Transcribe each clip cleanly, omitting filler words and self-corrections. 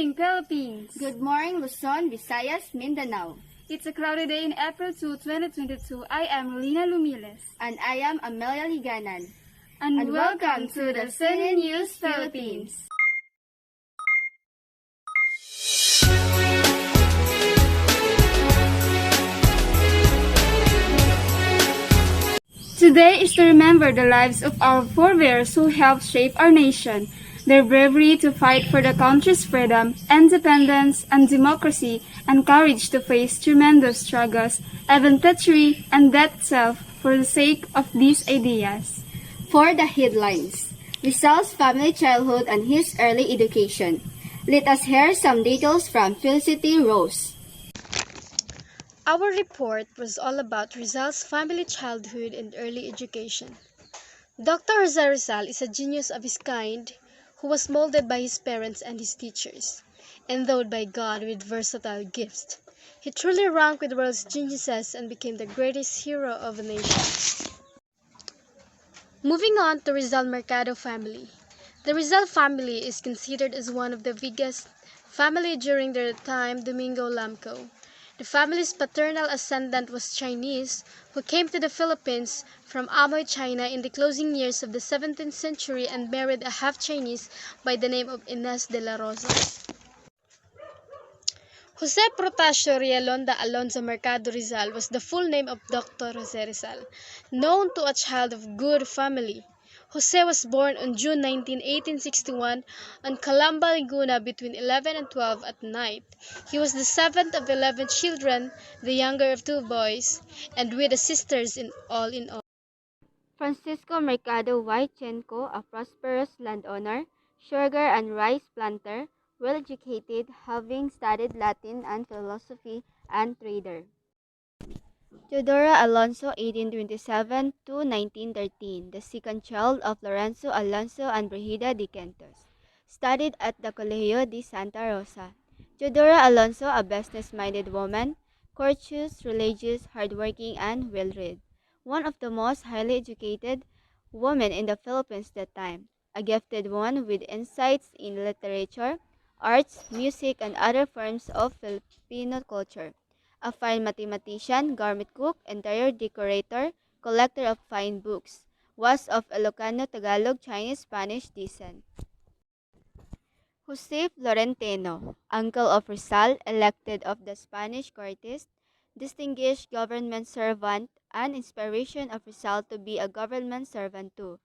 morning, Philippines! Good morning, Luzon, Visayas, Mindanao. It's a cloudy day in April 2, 2022. I am Lina Lumiles. And I am Amelia Liganan. And welcome to the CNN News Philippines. Today is to remember the lives of our forebears who helped shape our nation. Their bravery to fight for the country's freedom, independence, and democracy, and courage to face tremendous struggles, even treachery and death itself for the sake of these ideas. For the headlines, Rizal's family childhood and his early education. Let us hear some details from Felicity Rose. Our report was all about Rizal's family childhood and early education. Dr. Jose Rizal is a genius of his kind who was molded by his parents and his teachers, endowed by God with versatile gifts. He truly ranked with the world's geniuses and became the greatest hero of a nation. Moving on to Rizal Mercado family. The Rizal family is considered as one of the biggest family during their time Domingo Lamco. The family's paternal ascendant was Chinese, who came to the Philippines from Amoy, China in the closing years of the 17th century and married a half-Chinese by the name of Inés de la Rosa. Jose Protasio Rialonda Alonzo Mercado Rizal was the full name of Dr. Jose Rizal, known to a child of good family. Jose was born on June 19, 1861, on Calamba, Laguna between 11 and 12 at night. He was the seventh of 11 children, the younger of 2 boys, and with sisters in all. Francisco Mercado Wychenko, a prosperous landowner, sugar and rice planter, well-educated, having studied Latin and philosophy, and trader. Teodora Alonso, 1827 to 1913, the second child of Lorenzo Alonso and Brigida de Quintos, studied at the Colegio de Santa Rosa. Teodora Alonso, a business-minded woman, courteous, religious, hardworking, and well-read. One of the most highly educated women in the Philippines that time, a gifted one with insights in literature, arts, music, and other forms of Filipino culture. A fine mathematician, garment cook, interior decorator, collector of fine books, was of Ilocano, Tagalog, Chinese, Spanish descent. Jose Florentino, uncle of Rizal, elected of the Spanish Cortes, distinguished government servant, and inspiration of Rizal to be a government servant too.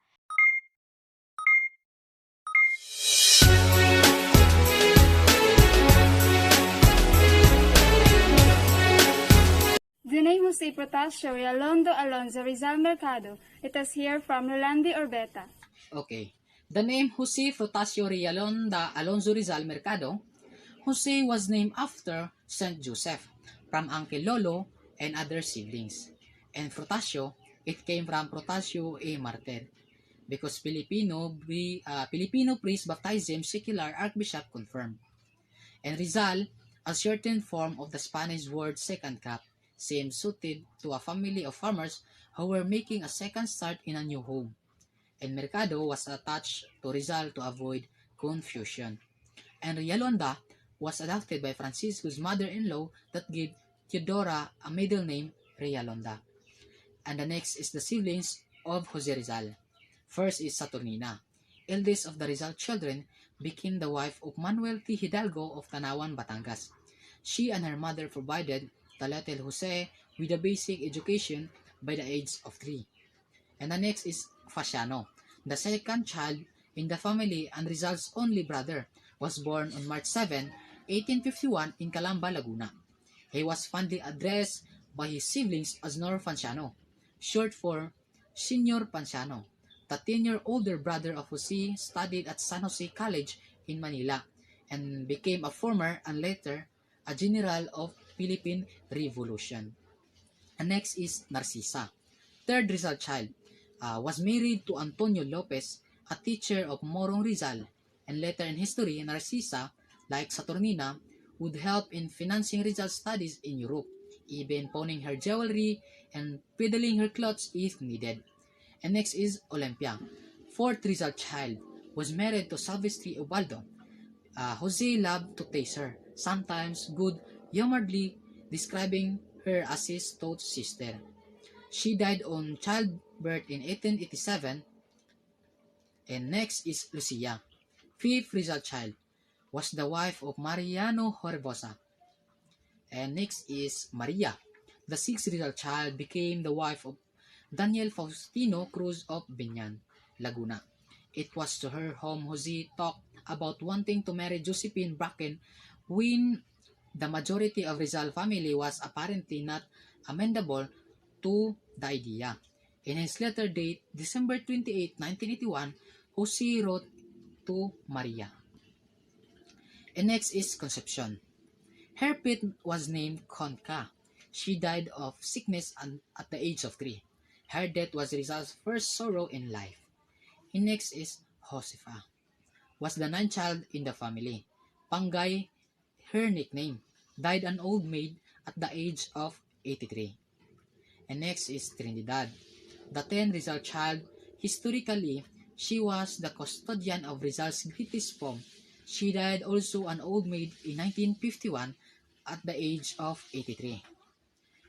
The name Jose Protasio Rialondo Alonzo Rizal Mercado. Let us hear from Rolandi Orbeta. Okay. The name Jose Protasio Rialonda Alonzo Rizal Mercado. Jose was named after Saint Joseph from Uncle Lolo and other siblings. And Protasio, it came from Protasio a Martir because Filipino priest baptism secular archbishop confirmed. And Rizal, a certain form of the Spanish word second cap, seemed suited to a family of farmers who were making a second start in a new home. And Mercado was attached to Rizal to avoid confusion. And Rialonda was adopted by Francisco's mother-in-law that gave Teodora a middle name, Rialonda. And the next is the siblings of Jose Rizal. First is Saturnina, eldest of the Rizal children, became the wife of Manuel T. Hidalgo of Tanawan, Batangas. She and her mother provided the little Jose with a basic education by the age of 3. And the next is Fasciano, the second child in the family and Rizal's only brother, was born on March 7, 1851 in Calamba, Laguna. He was fondly addressed by his siblings as Nor Fanciano, short for Senior Panciano. The 10-year older brother of Jose studied at San Jose College in Manila and became a former and later a general of Philippine Revolution. And next is Narcisa, third Rizal child, was married to Antonio Lopez, a teacher of Morong Rizal, and later in history, Narcisa, like Saturnina, would help in financing Rizal's studies in Europe, even pawning her jewelry and peddling her clothes if needed. And next is Olympia, fourth Rizal child, was married to Salvestri Ubaldo, Jose loved to tease her, sometimes good-humoredly describing her as his thought sister. She died on childbirth in 1887. And next is Lucia, fifth Rizal child, was the wife of Mariano Horbosa. And next is Maria, the sixth Rizal child, became the wife of Daniel Faustino Cruz of Binyan, Laguna. It was to her home Jose talked about wanting to marry Josephine Bracken when the majority of Rizal family was apparently not amenable to the idea. In his letter date December 28, 1981, Jose wrote to Maria. And next is Concepcion. Her pet was named Conca. She died of sickness at the age of 3. Her death was Rizal's first sorrow in life. And next is Josefa, was the ninth child in the family. Pangay, her nickname, died an old maid at the age of 83. And next is Trinidad, the 10th Rizal child. Historically, she was the custodian of Rizal's greatest poem. She died also an old maid in 1951 at the age of 83.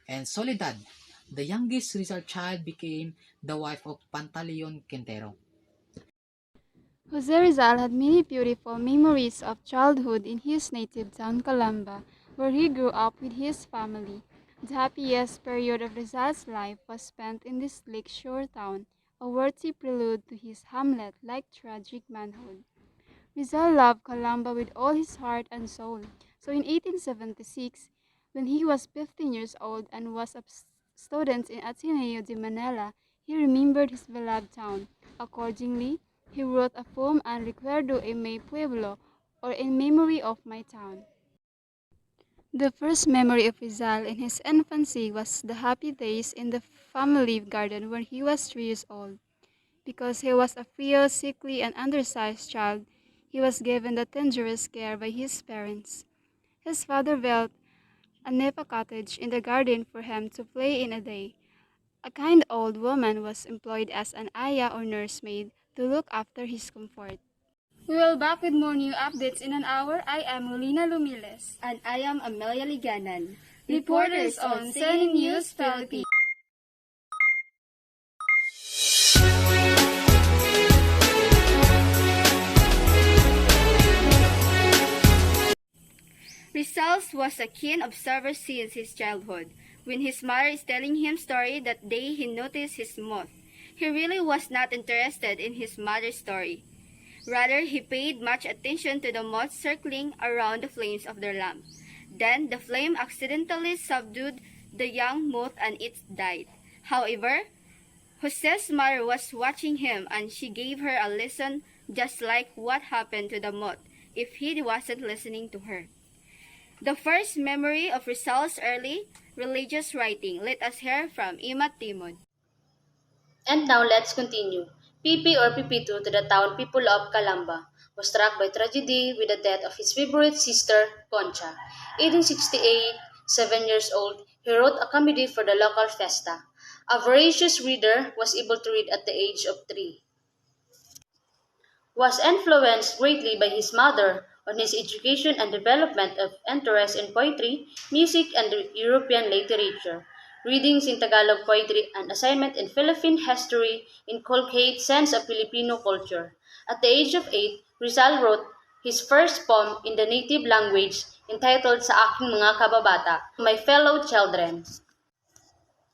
And Soledad, the youngest Rizal child, became the wife of Pantaleon Quintero. Jose Rizal had many beautiful memories of childhood in his native town, Calamba, where he grew up with his family. The happiest period of Rizal's life was spent in this lakeshore town, a worthy prelude to his Hamlet-like tragic manhood. Rizal loved Calamba with all his heart and soul, so in 1876, when he was 15 years old and was a student in Ateneo de Manila, he remembered his beloved town. Accordingly, he wrote a poem "En recuerdo a mi pueblo," or "In memory of my town." The first memory of Rizal in his infancy was the happy days in the family garden when he was 3 years old. Because he was a frail, sickly, and undersized child, he was given the tenderest care by his parents. His father built a nepa cottage in the garden for him to play in a day. A kind old woman was employed as an aya or nursemaid to look after his comfort. We will back with more new updates in an hour. I am Molina Lumiles. And I am Amelia Liganan, Reporters on CNN News Philippines. Rizal's was a keen observer since his childhood. When his mother is telling him story that day he noticed his moth. He really was not interested in his mother's story. Rather, he paid much attention to the moths circling around the flames of their lamp. Then, the flame accidentally subdued the young moth and it died. However, Jose's mother was watching him and she gave her a lesson just like what happened to the moth if he wasn't listening to her. The first memory of Rizal's early religious writing. Let us hear from Ima Timon. And now let's continue. Pipi or Pipito to the town people of Calamba was struck by tragedy with the death of his favorite sister, Concha. 1868, 7 years old, he wrote a comedy for the local festa. A voracious reader was able to read at the age of 3. Was influenced greatly by his mother on his education and development of interest in poetry, music, and European literature. Readings in Tagalog poetry and assignment in Philippine history inculcate sense of Filipino culture. At the age of 8, Rizal wrote his first poem in the native language entitled Sa Aking Mga Kababata, My Fellow Children.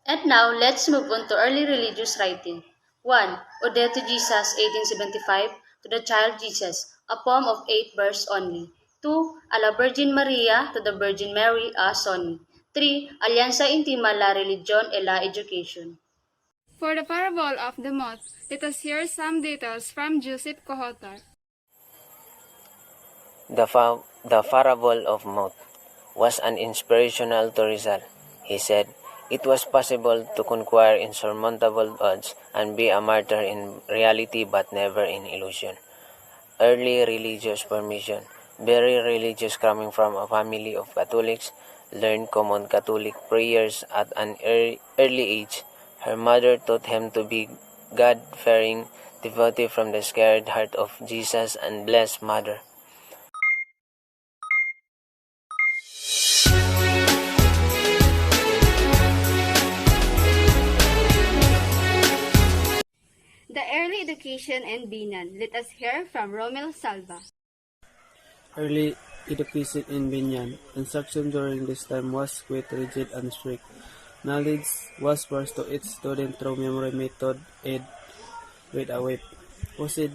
And now, let's move on to early religious writing. 1. Ode to Jesus, 1875, to the Child Jesus, a poem of 8 verse only. 2. A la Virgin Maria, to the Virgin Mary, a sonnet. 3. Alianza Intima la Religion e la Education. For the parable of the moth, let us hear some details from Joseph Cohotar. The parable of Moth was an inspirational to Rizal. He said, it was possible to conquer insurmountable odds and be a martyr in reality but never in illusion. Early religious formation. Very religious coming from a family of Catholics, learned common Catholic prayers at an early age. Her mother taught him to be God-fearing devotee from the scared heart of Jesus and Blessed Mother. education in Binan. Let us hear from Romel Salva. Early education in Binyan. Instruction during this time was quite rigid and strict. Knowledge was forced to each student through memory method aid with a whip. Jose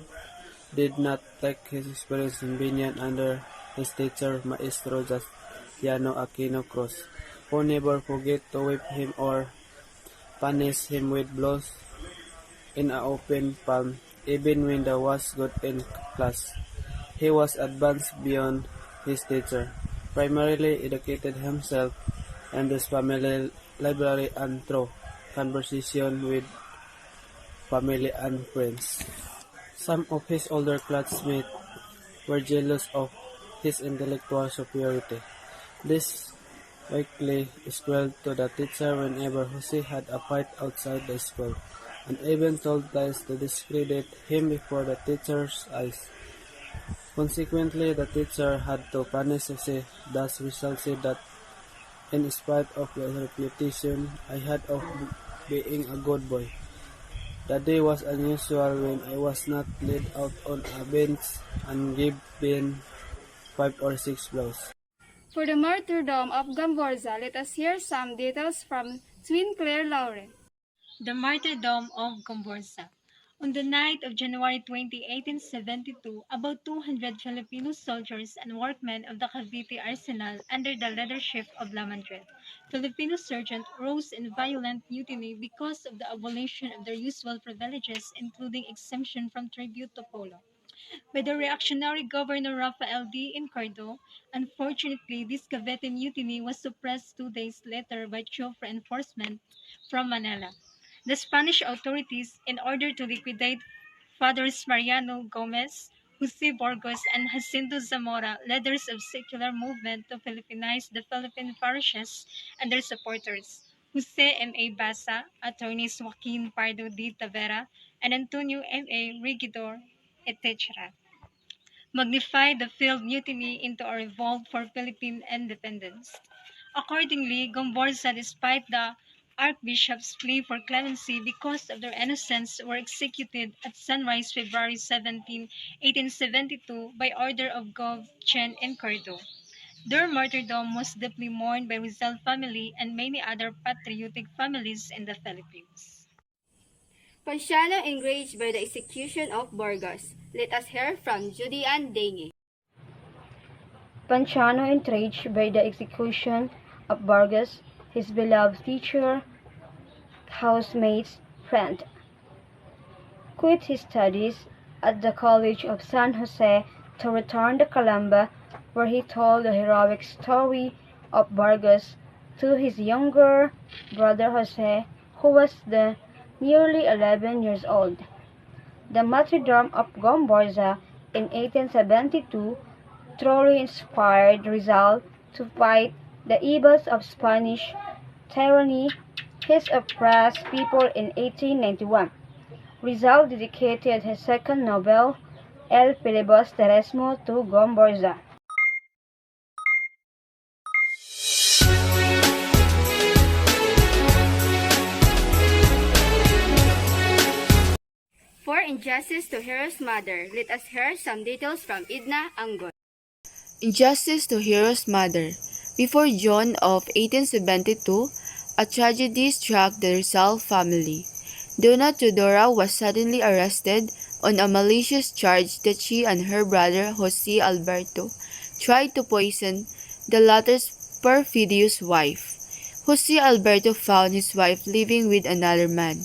did not take his experience in Binyan under his teacher Maestro Jastiano Aquino Cruz, who never forget to whip him or punish him with blows in an open palm, even when the was good in class. He was advanced beyond his teacher, primarily educated himself in his family library and through conversation with family and friends. Some of his older classmates were jealous of his intellectual superiority. This weakly squealed to the teacher whenever Jose had a fight outside the school, and even told lies to discredit him before the teacher's eyes. Consequently, the teacher had to punish Jose, thus resulted that, in spite of the reputation I had of being a good boy, the day was unusual when I was not laid out on a bench and given 5 or 6 blows. For the martyrdom of Gamborza, let us hear some details from Twin Claire Lauren. The Martyrdom of Gomborza. On the night of January 20, 1872, about 200 Filipino soldiers and workmen of the Cavite Arsenal, under the leadership of Lamandred, Filipino sergeant, rose in violent mutiny because of the abolition of their usual privileges, including exemption from tribute to polo, by the reactionary Governor Rafael D. Incardo. Unfortunately, this Cavite mutiny was suppressed 2 days later by troop reinforcement from Manila. The Spanish authorities, in order to liquidate Fathers Mariano Gomez, Jose Burgos, and Jacinto Zamora, leaders of secular movement to Philippinize the Philippine parishes, and their supporters, Jose M. A. Basa, attorneys Joaquin Pardo de Tavera, and Antonio M. A. Regidor, etc., magnified the field mutiny into a revolt for Philippine independence. Accordingly, Gomborza, despite the archbishop's plea for clemency because of their innocence, were executed at sunrise February 17, 1872, by order of Gov. Chen Encardo. Their martyrdom was deeply mourned by Rizal family and many other patriotic families in the Philippines. Panciano enraged by the execution of Burgos. Let us hear from Judy Ann Dengue. Panciano, enraged by the execution of Burgos, his beloved teacher, housemates, friend, quit his studies at the College of San Jose to return to Calamba, where he told the heroic story of Burgos to his younger brother Jose, who was then nearly 11 years old. The martyrdom of Gomborza in 1872 truly inspired Rizal to fight the evils of Spanish tyranny, his oppressed people in 1891. Rizal dedicated his second novel, El Filibusterismo, to Gomborza. For Injustice to Hero's Mother, let us hear some details from Idna Anggon. Injustice to Hero's Mother. Before June of 1872, a tragedy struck the Rizal family. Dona Teodora was suddenly arrested on a malicious charge that she and her brother Jose Alberto tried to poison the latter's perfidious wife. Jose Alberto found his wife living with another man.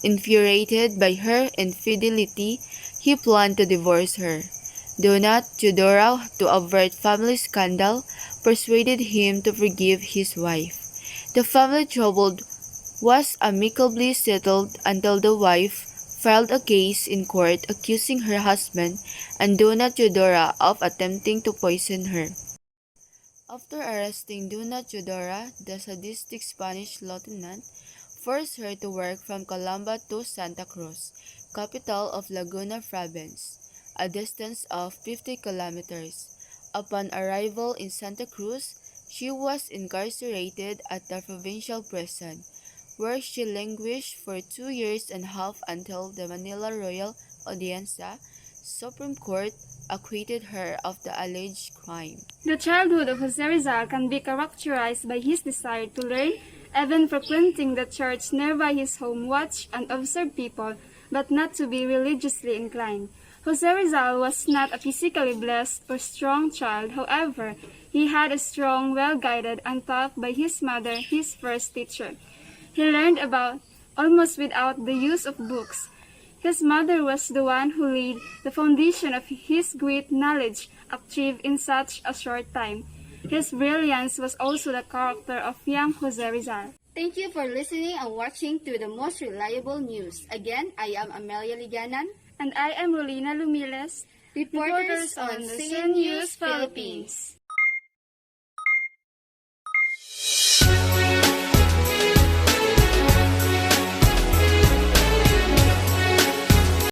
Infuriated by her infidelity, he planned to divorce her. Dona Teodora, to avert family scandal, persuaded him to forgive his wife. The family trouble was amicably settled until the wife filed a case in court accusing her husband and Dona Teodora of attempting to poison her. After arresting Dona Teodora, the sadistic Spanish lieutenant forced her to work from Calamba to Santa Cruz, capital of Laguna Province, a distance of 50 kilometers. Upon arrival in Santa Cruz, she was incarcerated at the provincial prison, where she languished for 2 years and a half until the Manila Royal audiencia, Supreme Court acquitted her of the alleged crime. The childhood of Jose Rizal can be characterized by his desire to learn, even frequenting the church nearby his home, watch and observe people, but not to be religiously inclined. Jose Rizal was not a physically blessed or strong child. However, he had a strong, well-guided, and taught by his mother, his first teacher. He learned about almost without the use of books. His mother was the one who laid the foundation of his great knowledge achieved in such a short time. His brilliance was also the character of young Jose Rizal. Thank you for listening and watching to the most reliable news. Again, I am Amelia Liganan, And I am Rolina Lumiles, reporters on CN News Philippines.